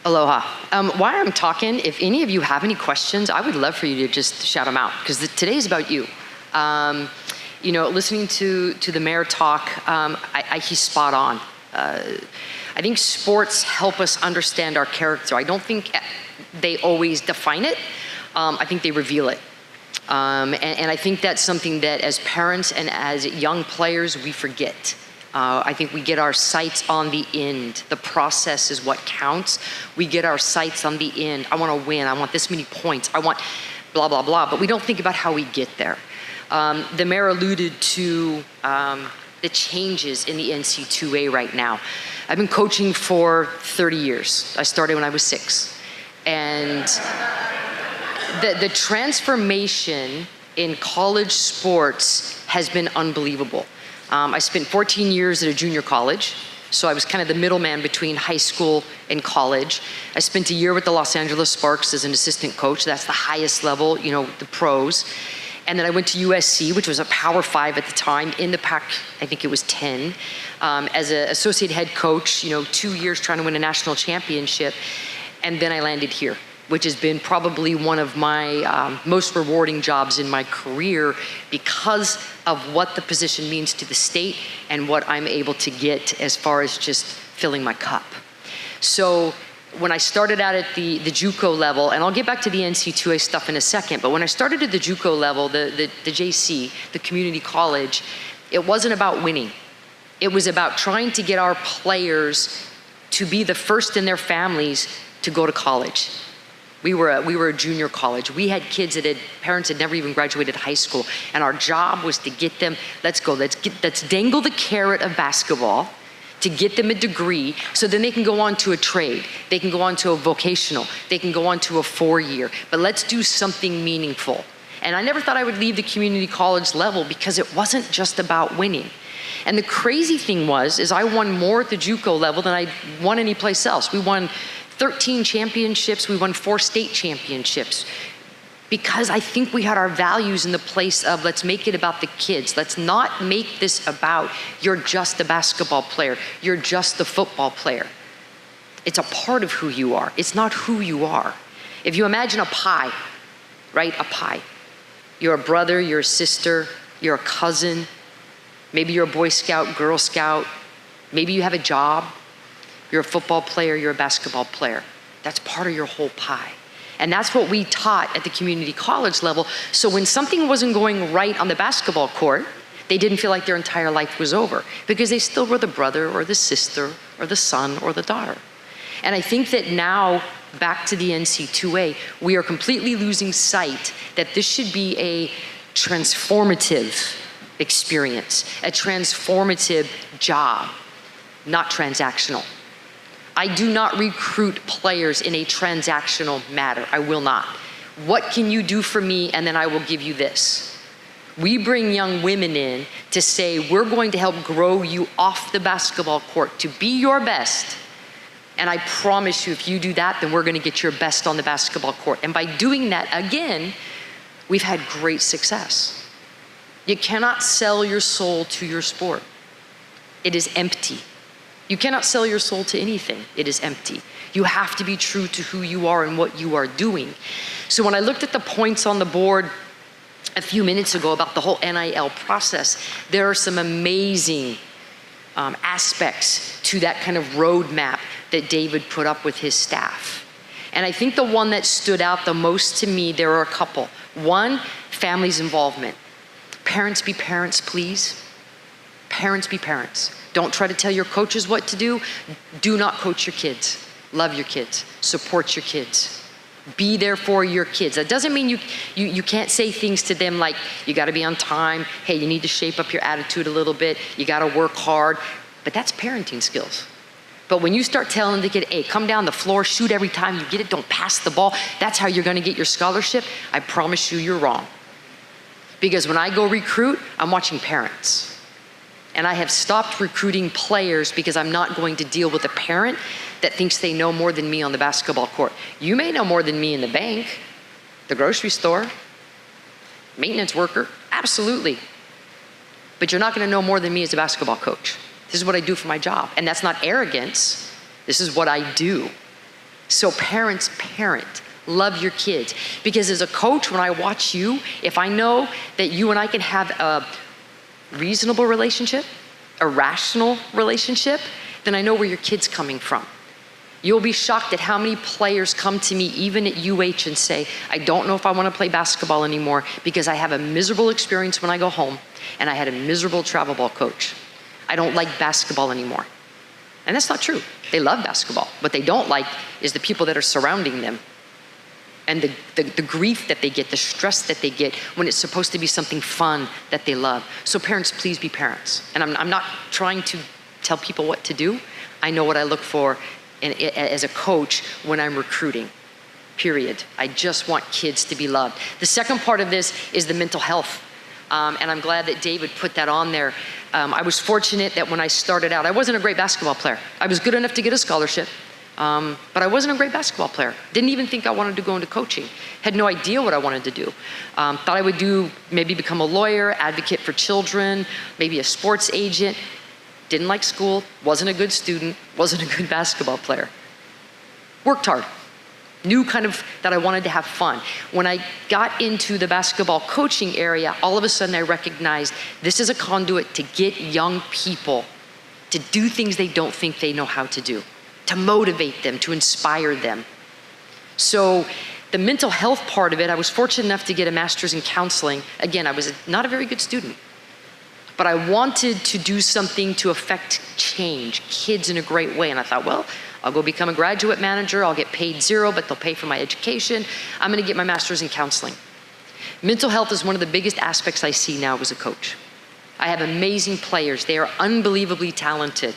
Aloha. While I'm talking, if any of you have any questions, I would love for you to just shout them out, because today's about you. You know, listening to the mayor talk, he's spot on. I think sports help us understand our character. I don't think they always define it. I think they reveal it. And I think that's something that as parents and as young players, we forget. I think we get our sights on the end. The process is what counts. We get our sights on the end. I want to win. I want this many points. I want blah, blah, blah. But we don't think about how we get there. The mayor alluded to the changes in the NC2A right now. I've been coaching for 30 years. I started when I was 6. And the transformation in college sports has been unbelievable. I spent 14 years at a junior college, so I was kind of the middleman between high school and college. I spent a year with the Los Angeles Sparks as an assistant coach. That's the highest level, you know, the pros. And then I went to USC, which was a Power 5 at the time, in the Pac, I think it was 10, as an associate head coach, you know, 2 years trying to win a national championship. And then I landed here, which has been probably one of my most rewarding jobs in my career because of what the position means to the state and what I'm able to get as far as just filling my cup. So when I started out at the JUCO level, and I'll get back to the NC2A stuff in a second, but when I started at the JUCO level, the JC, the community college, it wasn't about winning. It was about trying to get our players to be the first in their families to go to college. We were a junior college. We had kids that parents had never even graduated high school, and our job was to get them, let's dangle the carrot of basketball to get them a degree so then they can go on to a trade, they can go on to a vocational, they can go on to a 4-year, but let's do something meaningful. And I never thought I would leave the community college level because it wasn't just about winning. And the crazy thing is I won more at the JUCO level than I won any place else. We won 13 championships, we won 4 state championships, because I think we had our values in the place of let's make it about the kids. Let's not make this about you're just a basketball player, you're just a football player. It's a part of who you are. It's not who you are. If you imagine a pie, right? A pie. You're a brother, you're a sister, you're a cousin, maybe you're a Boy Scout, Girl Scout, maybe you have a job, you're a football player, you're a basketball player. That's part of your whole pie. And that's what we taught at the community college level. So when something wasn't going right on the basketball court, they didn't feel like their entire life was over because they still were the brother or the sister or the son or the daughter. And I think that now, back to the NC2A, we are completely losing sight that this should be a transformative experience, a transformative job, not transactional. I do not recruit players in a transactional matter. I will not. What can you do for me? And then I will give you this. We bring young women in to say, we're going to help grow you off the basketball court to be your best. And I promise you, if you do that, then we're going to get your best on the basketball court. And by doing that, again, we've had great success. You cannot sell your soul to your sport. It is empty. You cannot sell your soul to anything. It is empty. You have to be true to who you are and what you are doing. So when I looked at the points on the board a few minutes ago about the whole NIL process, there are some amazing aspects to that kind of roadmap that David put up with his staff. And I think the one that stood out the most to me, there are a couple. One, family's involvement. Parents be parents, please. Parents be parents. Don't try to tell your coaches what to do. Do not coach your kids. Love your kids. Support your kids. Be there for your kids. That doesn't mean you can't say things to them like, you gotta be on time. Hey, you need to shape up your attitude a little bit. You gotta work hard. But that's parenting skills. But when you start telling the kid, hey, come down the floor, shoot every time you get it, don't pass the ball, that's how you're gonna get your scholarship, I promise you, you're wrong. Because when I go recruit, I'm watching parents. And I have stopped recruiting players because I'm not going to deal with a parent that thinks they know more than me on the basketball court. You may know more than me in the bank, the grocery store, maintenance worker, absolutely. But you're not going to know more than me as a basketball coach. This is what I do for my job. And that's not arrogance. This is what I do. So parents, parent. Love your kids. Because as a coach, when I watch you, if I know that you and I can have a reasonable relationship, a rational relationship, then I know where your kid's coming from. You'll be shocked at how many players come to me, even at UH, and say, I don't know if I want to play basketball anymore because I have a miserable experience when I go home and I had a miserable travel ball coach. I don't like basketball anymore. And that's not true. They love basketball. What they don't like is the people that are surrounding them and the grief that they get, the stress that they get when it's supposed to be something fun that they love. So parents, please be parents. And I'm not trying to tell people what to do. I know what I look for as a coach when I'm recruiting, period. I just want kids to be loved. The second part of this is the mental health. And I'm glad that David put that on there. I was fortunate that when I started out, I wasn't a great basketball player. I was good enough to get a scholarship, but I wasn't a great basketball player. Didn't even think I wanted to go into coaching. Had no idea what I wanted to do. Thought I would maybe become a lawyer, advocate for children, maybe a sports agent. Didn't like school, wasn't a good student, wasn't a good basketball player. Worked hard. Knew kind of that I wanted to have fun. When I got into the basketball coaching area, all of a sudden I recognized this is a conduit to get young people to do things they don't think they know how to do, to motivate them, to inspire them. So the mental health part of it, I was fortunate enough to get a master's in counseling. Again, I was not a very good student, but I wanted to do something to affect change, kids in a great way. And I thought, well, I'll go become a graduate manager. I'll get paid zero, but they'll pay for my education. I'm gonna get my master's in counseling. Mental health is one of the biggest aspects I see now as a coach. I have amazing players. They are unbelievably talented,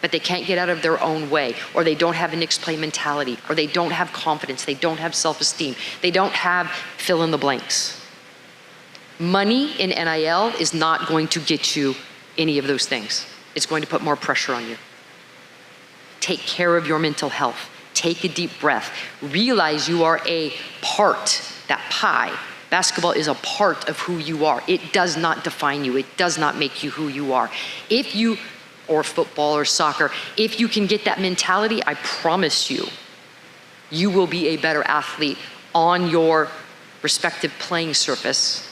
but they can't get out of their own way, or they don't have a next play mentality, or they don't have confidence, they don't have self-esteem, they don't have fill in the blanks. Money in NIL is not going to get you any of those things. It's going to put more pressure on you. Take care of your mental health. Take a deep breath. Realize you are a part, that pie. Basketball is a part of who you are. It does not define you. It does not make you who you are. If you, or football or soccer, if you can get that mentality, I promise you, you will be a better athlete on your respective playing surface.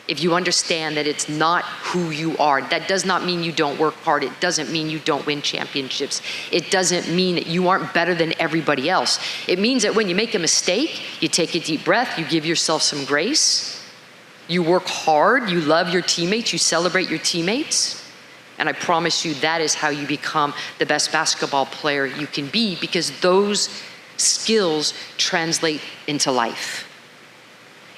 If you understand that it's not who you are, that does not mean you don't work hard. It doesn't mean you don't win championships. It doesn't mean that you aren't better than everybody else. It means that when you make a mistake, you take a deep breath, you give yourself some grace, you work hard, you love your teammates, you celebrate your teammates, and I promise you that is how you become the best basketball player you can be, because those skills translate into life.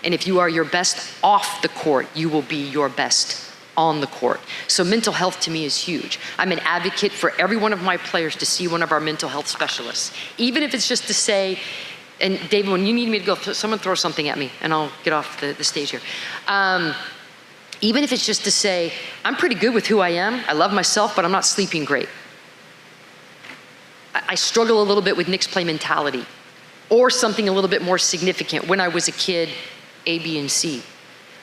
And if you are your best off the court, you will be your best on the court. So mental health to me is huge. I'm an advocate for every one of my players to see one of our mental health specialists. Even if it's just to say, and David, when you need me to go, someone throw something at me and I'll get off the stage here. Even if it's just to say, I'm pretty good with who I am, I love myself, but I'm not sleeping great. I struggle a little bit with next play mentality, or something a little bit more significant. When I was a kid, A, B, and C.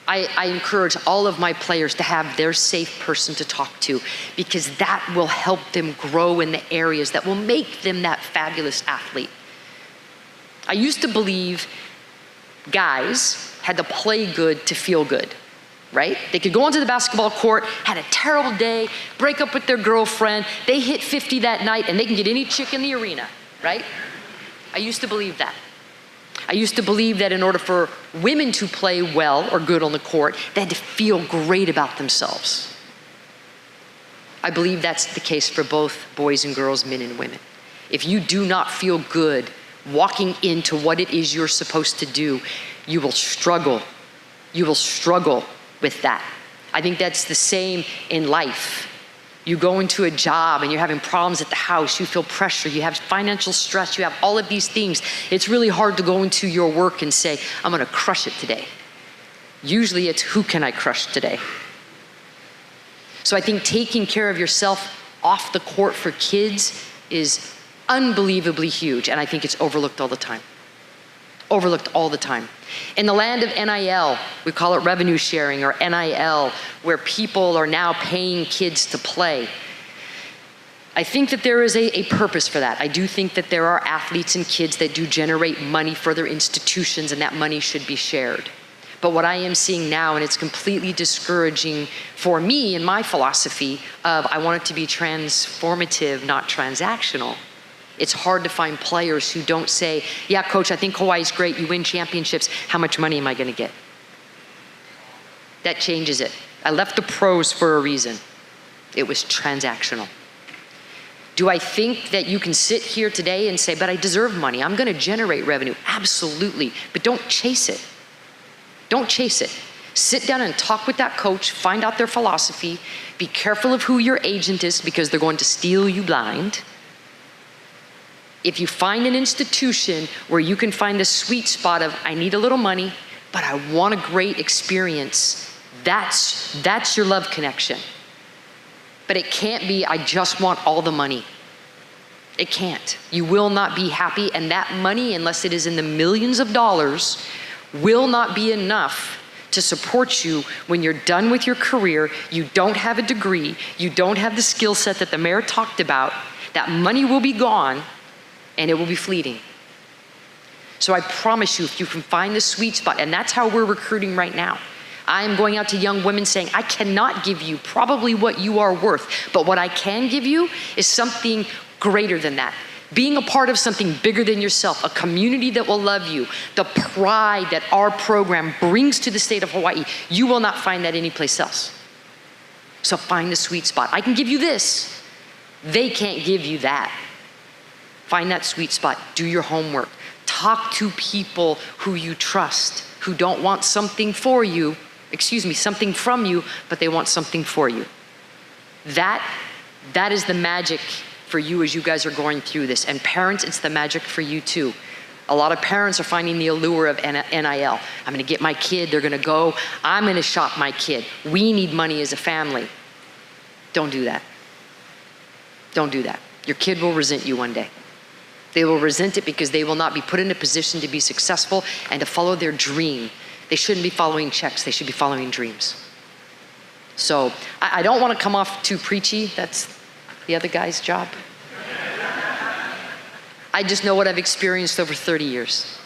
I encourage all of my players to have their safe person to talk to, because that will help them grow in the areas that will make them that fabulous athlete. I used to believe guys had to play good to feel good, right? They could go onto the basketball court, had a terrible day, break up with their girlfriend, they hit 50 that night, and they can get any chick in the arena, right? I used to believe that. I used to believe that in order for women to play well or good on the court, they had to feel great about themselves. I believe that's the case for both boys and girls, men and women. If you do not feel good walking into what it is you're supposed to do, you will struggle. You will struggle with that. I think that's the same in life. You go into a job and you're having problems at the house, you feel pressure, you have financial stress, you have all of these things. It's really hard to go into your work and say, I'm gonna crush it today. Usually it's, who can I crush today? So I think taking care of yourself off the court for kids is unbelievably huge, and I think it's overlooked all the time. Overlooked all the time. In the land of NIL, we call it revenue sharing, or NIL, where people are now paying kids to play. I think that there is a purpose for that. I do think that there are athletes and kids that do generate money for their institutions, and that money should be shared. But what I am seeing now, and it's completely discouraging for me and my philosophy of I want it to be transformative, not transactional. It's hard to find players who don't say, yeah, coach, I think Hawaii's great. You win championships. How much money am I going to get? That changes it. I left the pros for a reason. It was transactional. Do I think that you can sit here today and say, but I deserve money. I'm going to generate revenue. Absolutely. But don't chase it. Don't chase it. Sit down and talk with that coach. Find out their philosophy. Be careful of who your agent is because they're going to steal you blind. If you find an institution where you can find the sweet spot of, I need a little money, but I want a great experience, that's your love connection. But it can't be, I just want all the money. It can't. You will not be happy, and that money, unless it is in the millions of dollars, will not be enough to support you when you're done with your career, you don't have a degree, you don't have the skill set that the mayor talked about. That money will be gone, and it will be fleeting. So I promise you, if you can find the sweet spot, and that's how we're recruiting right now. I am going out to young women saying, I cannot give you probably what you are worth, but what I can give you is something greater than that. Being a part of something bigger than yourself, a community that will love you, the pride that our program brings to the state of Hawaii, you will not find that anyplace else. So find the sweet spot. I can give you this. They can't give you that. Find that sweet spot. Do your homework. Talk to people who you trust, who don't want something for you, something from you, but they want something for you. That is the magic for you as you guys are going through this. And parents, it's the magic for you too. A lot of parents are finding the allure of NIL. I'm gonna get my kid, they're gonna go, I'm gonna shop my kid. We need money as a family. Don't do that. Don't do that. Your kid will resent you one day. They will resent it because they will not be put in a position to be successful and to follow their dream. They shouldn't be following checks, they should be following dreams. So I don't want to come off too preachy. That's the other guy's job. I just know what I've experienced over 30 years.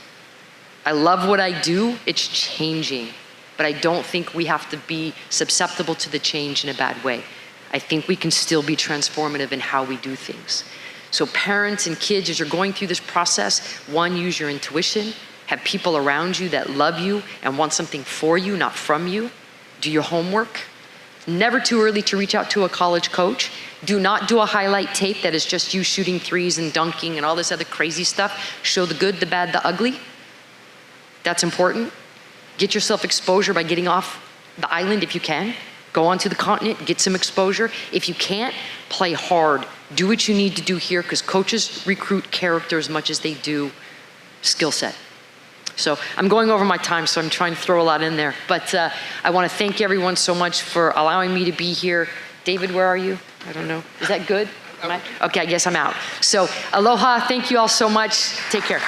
I love what I do, it's changing. But I don't think we have to be susceptible to the change in a bad way. I think we can still be transformative in how we do things. So parents and kids, as you're going through this process, one, use your intuition. Have people around you that love you and want something for you, not from you. Do your homework. Never too early to reach out to a college coach. Do not do a highlight tape that is just you shooting threes and dunking and all this other crazy stuff. Show the good, the bad, the ugly. That's important. Get yourself exposure by getting off the island if you can. Go onto the continent, get some exposure. If you can't, play hard. Do what you need to do here because coaches recruit character as much as they do skill set. So I'm going over my time, so I'm trying to throw a lot in there. But I want to thank everyone so much for allowing me to be here. David, where are you? I don't know. Is that good? Okay, I guess I'm out. So aloha, thank you all so much. Take care.